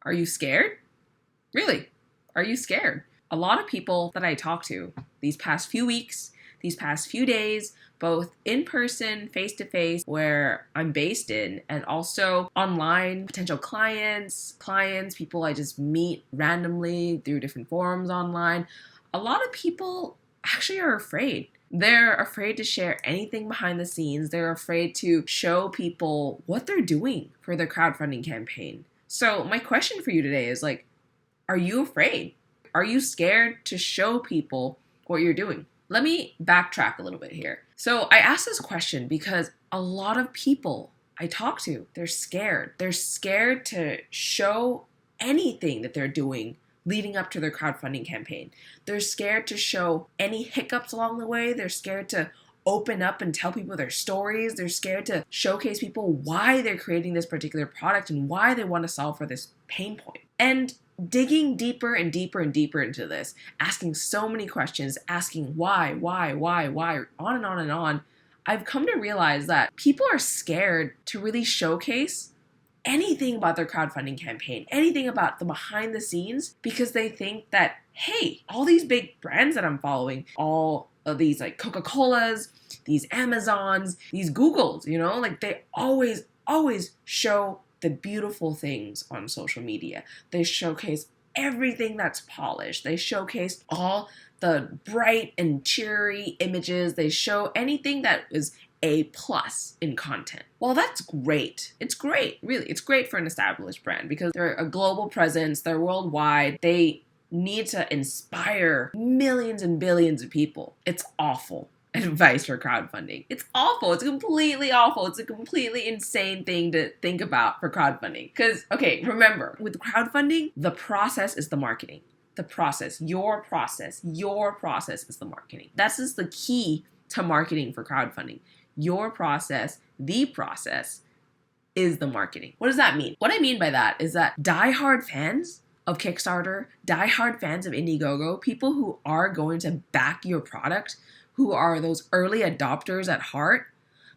Are you scared? Really? Are you scared? A lot of people that I talk to these past few weeks, these past few days, both in person, face-to-face, where I'm based in, and also online, potential clients, people I just meet randomly through different forums online. A lot of people actually are afraid. They're afraid to share anything behind the scenes. They're afraid to show people what they're doing for their crowdfunding campaign. So my question for you today is like, are you afraid? Are you scared to show people what you're doing? Let me backtrack a little bit here. So I asked this question because a lot of people I talk to, they're scared. They're scared to show anything that they're doing leading up to their crowdfunding campaign. They're scared to show any hiccups along the way. They're scared to open up and tell people their stories. They're scared to showcase people why they're creating this particular product and why they want to solve for this pain point. And digging deeper and deeper and deeper into this, asking so many questions, asking why, on and on and on, I've come to realize that people are scared to really showcase anything about their crowdfunding campaign, anything about the behind the scenes, because they think that, hey, all these big brands that I'm following, all of these like Coca-Colas, these Amazons, these Googles, like they always show the beautiful things on social media. They showcase everything that's polished. They showcase all the bright and cheery images. They show anything that is A+ in content. Well, that's great. It's great, really. It's great for an established brand because they're a global presence. They're worldwide. They need to inspire millions and billions of people. It's awful advice for crowdfunding. It's awful. It's completely awful. It's a completely insane thing to think about for crowdfunding. Because, okay, remember, with crowdfunding, the process is the marketing. The process, your process is the marketing. That's just the key to marketing for crowdfunding. Your process, the process, is the marketing. What does that mean? What I mean by that is that diehard fans of Kickstarter, diehard fans of Indiegogo, people who are going to back your product, who are those early adopters at heart,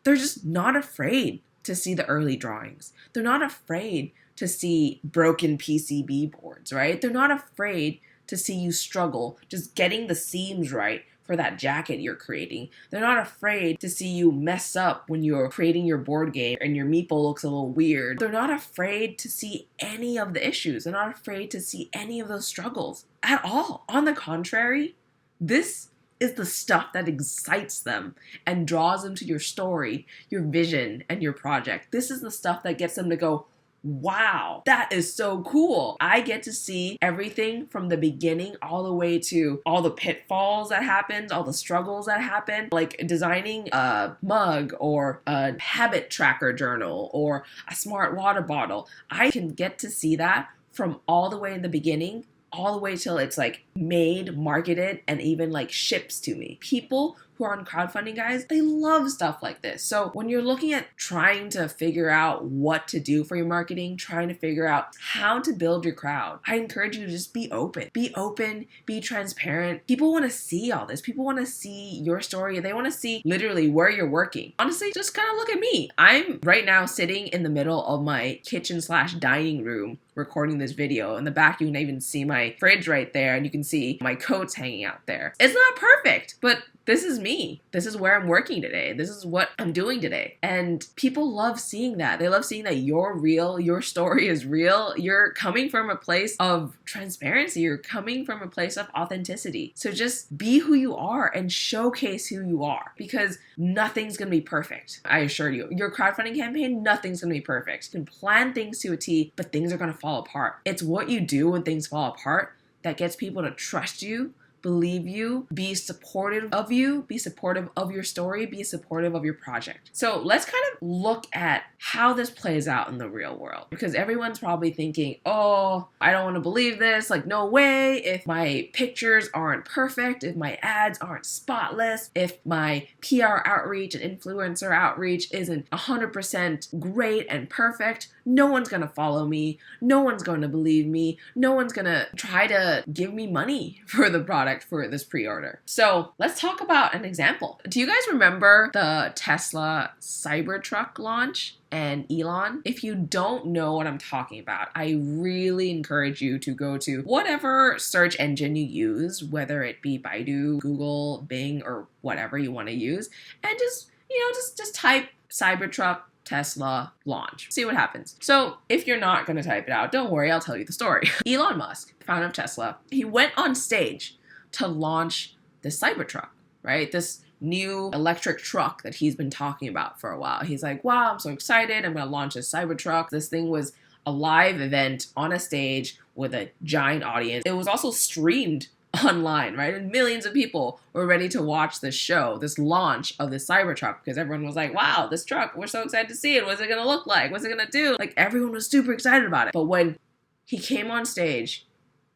they're just not afraid to see the early drawings. They're not afraid to see broken PCB boards, right? They're not afraid to see you struggle just getting the seams right for that jacket you're creating. They're not afraid to see you mess up when you're creating your board game and your meeple looks a little weird. They're not afraid to see any of the issues. They're not afraid to see any of those struggles at all. On the contrary, this is the stuff that excites them and draws them to your story, your vision, and your project. This is the stuff that gets them to go, wow, that is so cool. I get to see everything from the beginning all the way to all the pitfalls that happened, all the struggles that happened, like designing a mug or a habit tracker journal or a smart water bottle. I can get to see that from all the way in the beginning all the way till it's like made, marketed, and even like ships to me. People who are on crowdfunding, guys, they love stuff like this. So when you're looking at trying to figure out what to do for your marketing, trying to figure out how to build your crowd, I encourage you to just be open. Be open, be transparent. People want to see all this. People want to see your story. They want to see literally where you're working. Honestly, just kind of look at me. I'm right now sitting in the middle of my kitchen/dining room recording this video. In the back, you can even see my fridge right there, and you can see my coats hanging out there. It's not perfect, but this is me. This is where I'm working today. This is what I'm doing today. And people love seeing that. They love seeing that you're real. Your story is real. You're coming from a place of transparency. You're coming from a place of authenticity. So just be who you are and showcase who you are, because nothing's going to be perfect. I assure you, your crowdfunding campaign, nothing's going to be perfect. You can plan things to a T, but things are going to fall apart. It's what you do when things fall apart that gets people to trust you, believe you, be supportive of you, be supportive of your story, be supportive of your project. So let's kind of look at how this plays out in the real world, because everyone's probably thinking, oh, I don't want to believe this. Like, no way. If my pictures aren't perfect, if my ads aren't spotless, if my PR outreach and influencer outreach isn't 100% great and perfect, no one's gonna follow me, no one's going to believe me, no one's gonna try to give me money for the product for this pre-order. So let's talk about an example. Do you guys remember the Tesla Cybertruck launch and Elon? If you don't know what I'm talking about, I really encourage you to go to whatever search engine you use, whether it be Baidu, Google, Bing, or whatever you want to use, and just type Cybertruck Tesla launch. See what happens. So if you're not going to type it out, don't worry, I'll tell you the story. Elon Musk, founder of Tesla, he went on stage to launch the Cybertruck, right? This new electric truck that he's been talking about for a while. He's like, wow, I'm so excited. I'm going to launch this Cybertruck. This thing was a live event on a stage with a giant audience. It was also streamed online, right? And millions of people were ready to watch this show, this launch of this Cybertruck, because everyone was like, wow, this truck, we're so excited to see it. What's it going to look like? What's it going to do? Like, everyone was super excited about it. But when he came on stage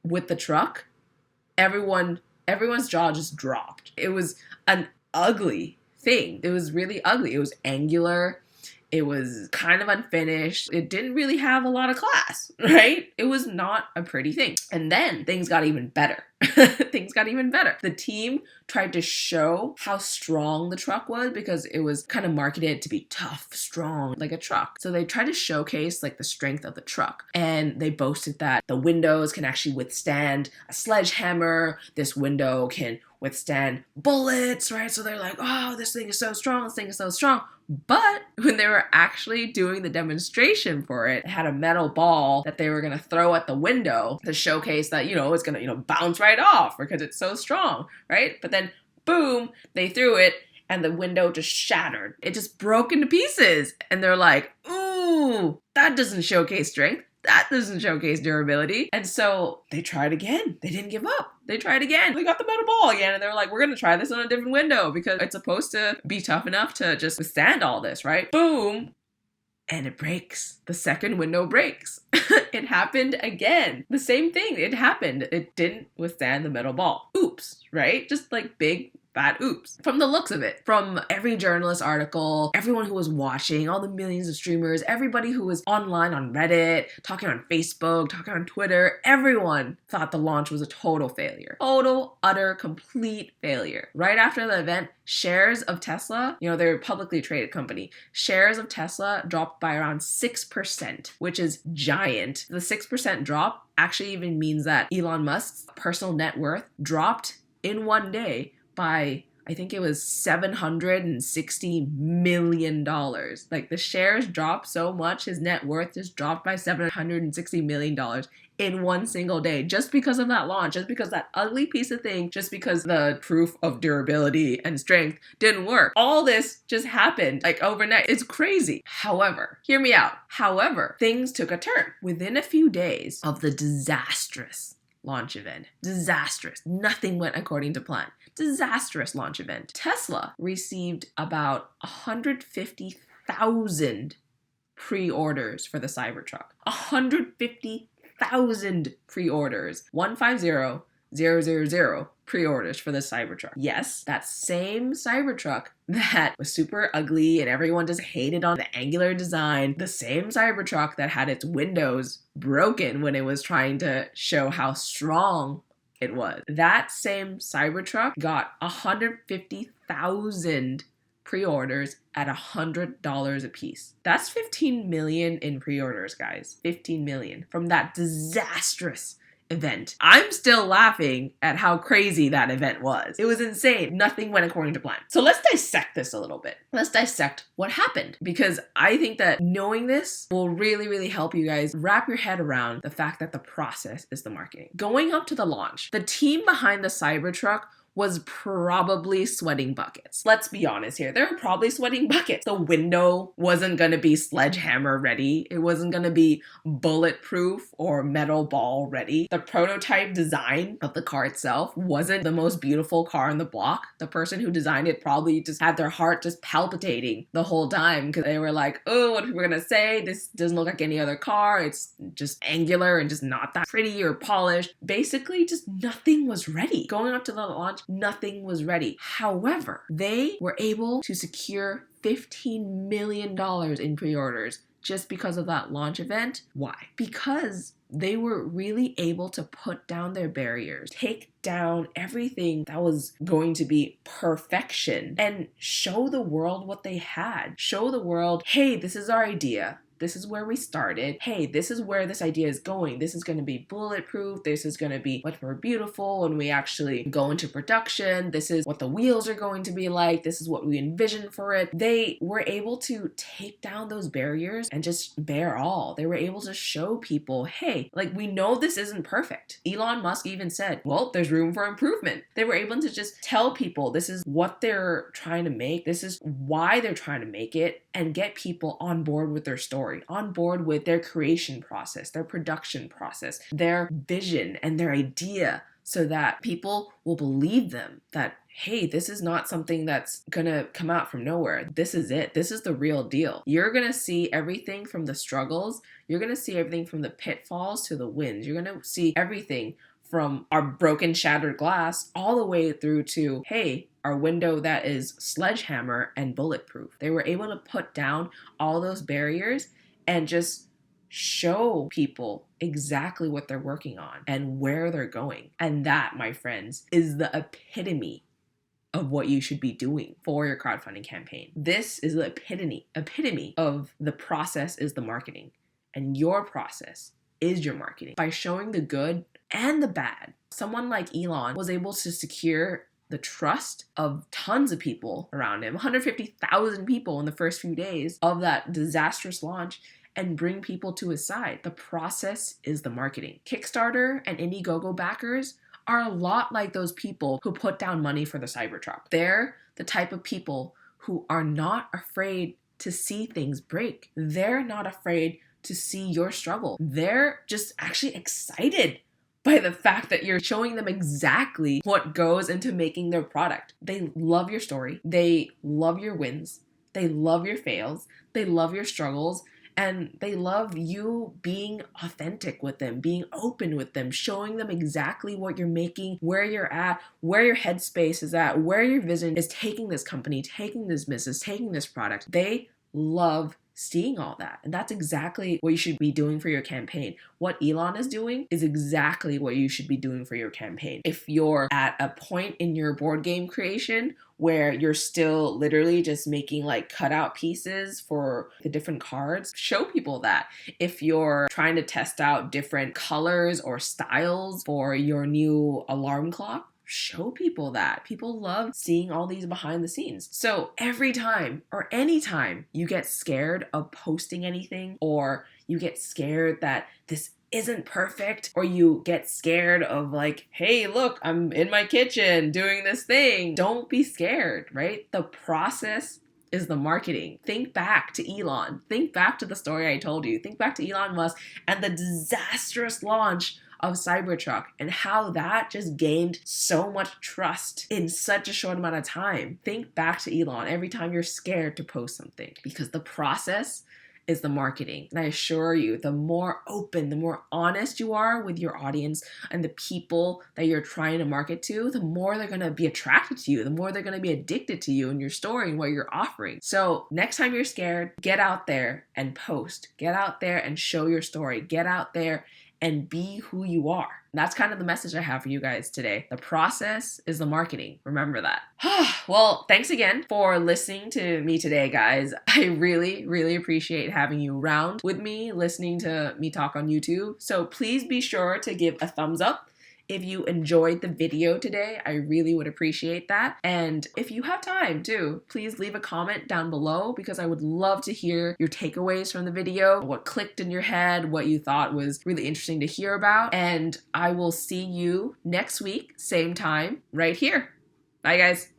with the truck, everyone's jaw just dropped. It was an ugly thing. It was really ugly. It was angular. It was kind of unfinished. It didn't really have a lot of class, right? It was not a pretty thing. And then things got even better. Things got even better. The team tried to show how strong the truck was because it was kind of marketed to be tough, strong, like a truck. So they tried to showcase like the strength of the truck. And they boasted that the windows can actually withstand a sledgehammer. This window can withstand bullets, right? So they're like, oh, this thing is so strong. This thing is so strong. But when they were actually doing the demonstration for it, they had a metal ball that they were going to throw at the window to showcase that, it's going to, bounce right off because it's so strong, right? But then, boom, they threw it and the window just shattered. It just broke into pieces. And they're like, ooh, that doesn't showcase strength. That doesn't showcase durability. And so they tried again. They didn't give up. They tried again. They got the metal ball again. And they were like, we're going to try this on a different window because it's supposed to be tough enough to just withstand all this, right? Boom. And it breaks. The second window breaks. It happened again. The same thing. It happened. It didn't withstand the metal ball. Oops, right? Just like big fat oops. From the looks of it, from every journalist article, everyone who was watching, all the millions of streamers, everybody who was online on Reddit, talking on Facebook, talking on Twitter, everyone thought the launch was a total failure. Total, utter, complete failure. Right after the event, shares of Tesla, they're a publicly traded company, shares of Tesla dropped by around 6%, which is giant. The 6% drop actually even means that Elon Musk's personal net worth dropped in one day by, I think it was $760 million. Like, the shares dropped so much, his net worth just dropped by $760 million in one single day, just because of that launch, just because that ugly piece of thing, just because the proof of durability and strength didn't work. All this just happened like overnight. It's crazy. However, hear me out. However, things took a turn. Within a few days of the disastrous launch event, disastrous, nothing went according to plan, disastrous launch event, Tesla received about 150,000 pre-orders for the Cybertruck. 150,000 pre-orders. 150,000 pre-orders for the Cybertruck. Yes, that same Cybertruck that was super ugly and everyone just hated on the angular design. The same Cybertruck that had its windows broken when it was trying to show how strong it was. That same Cybertruck got 150,000 pre-orders at $100 a piece. That's 15 million in pre-orders, guys. 15 million from that disastrous event. I'm still laughing at how crazy that event was. It was insane. Nothing went according to plan. So let's dissect this a little bit. Let's dissect what happened, because I think that knowing this will really, really help you guys wrap your head around the fact that the process is the marketing. Going up to the launch, the team behind the Cybertruck was probably sweating buckets. Let's be honest here. They were probably sweating buckets. The window wasn't going to be sledgehammer ready. It wasn't going to be bulletproof or metal ball ready. The prototype design of the car itself wasn't the most beautiful car on the block. The person who designed it probably just had their heart just palpitating the whole time because they were like, oh, what are people going to say? This doesn't look like any other car. It's just angular and just not that pretty or polished. Basically, just nothing was ready. Going up to the launch, nothing was ready. However, they were able to secure $15 million in pre-orders just because of that launch event. Why? Because they were really able to put down their barriers, take down everything that was going to be perfection, and show the world what they had. Show the world, hey, this is our idea. This is where we started. Hey, this is where this idea is going. This is going to be bulletproof. This is going to be much more beautiful when we actually go into production. This is what the wheels are going to be like. This is what we envision for it. They were able to take down those barriers and just bear all. They were able to show people, hey, like, we know this isn't perfect. Elon Musk even said, well, there's room for improvement. They were able to just tell people this is what they're trying to make. This is why they're trying to make it, and get people on board with their story, on board with their creation process, their production process, their vision and their idea, so that people will believe them that, hey, this is not something that's gonna come out from nowhere. This is it. This is the real deal. You're gonna see everything from the struggles. You're gonna see everything from the pitfalls to the wins. You're gonna see everything from our broken, shattered glass all the way through to, hey, our window that is sledgehammer and bulletproof. They were able to put down all those barriers and just show people exactly what they're working on and where they're going. And that, my friends, is the epitome of what you should be doing for your crowdfunding campaign. This is the epitome of the process is the marketing. And your process is your marketing. By showing the good and the bad, someone like Elon was able to secure the trust of tons of people around him, 150,000 people in the first few days of that disastrous launch, and bring people to his side. The process is the marketing. Kickstarter and Indiegogo backers are a lot like those people who put down money for the Cybertruck. They're the type of people who are not afraid to see things break. They're not afraid to see your struggle. They're just actually excited by the fact that you're showing them exactly what goes into making their product. They love your story. They love your wins. They love your fails. They love your struggles. And they love you being authentic with them, being open with them, showing them exactly what you're making, where you're at, where your headspace is at, where your vision is taking this company, taking this business, taking this product. They love seeing all that. And that's exactly what you should be doing for your campaign. What Elon is doing is exactly what you should be doing for your campaign. If you're at a point in your board game creation where you're still literally just making like cutout pieces for the different cards, show people that. If you're trying to test out different colors or styles for your new alarm clock, show people that. People love seeing all these behind the scenes. So every time or anytime you get scared of posting anything, or you get scared that this isn't perfect, or you get scared of like, hey, look, I'm in my kitchen doing this thing, don't be scared, right? The process is the marketing. Think back to Elon. Think back to the story I told you. Think back to Elon Musk and the disastrous launch of Cybertruck, and how that just gained so much trust in such a short amount of time. Think back to Elon every time you're scared to post something, because the process is the marketing. And I assure you, the more open, the more honest you are with your audience and the people that you're trying to market to, the more they're going to be attracted to you, the more they're going to be addicted to you and your story and what you're offering. So next time you're scared, get out there and post. Get out there and show your story. Get out there and be who you are. That's kind of the message I have for you guys today. The process is the marketing. Remember that. Well, thanks again for listening to me today, guys. I really, really appreciate having you around with me, listening to me talk on YouTube. So please be sure to give a thumbs up if you enjoyed the video today. I really would appreciate that. And if you have time too, please leave a comment down below, because I would love to hear your takeaways from the video, what clicked in your head, what you thought was really interesting to hear about. And I will see you next week, same time, right here. Bye, guys.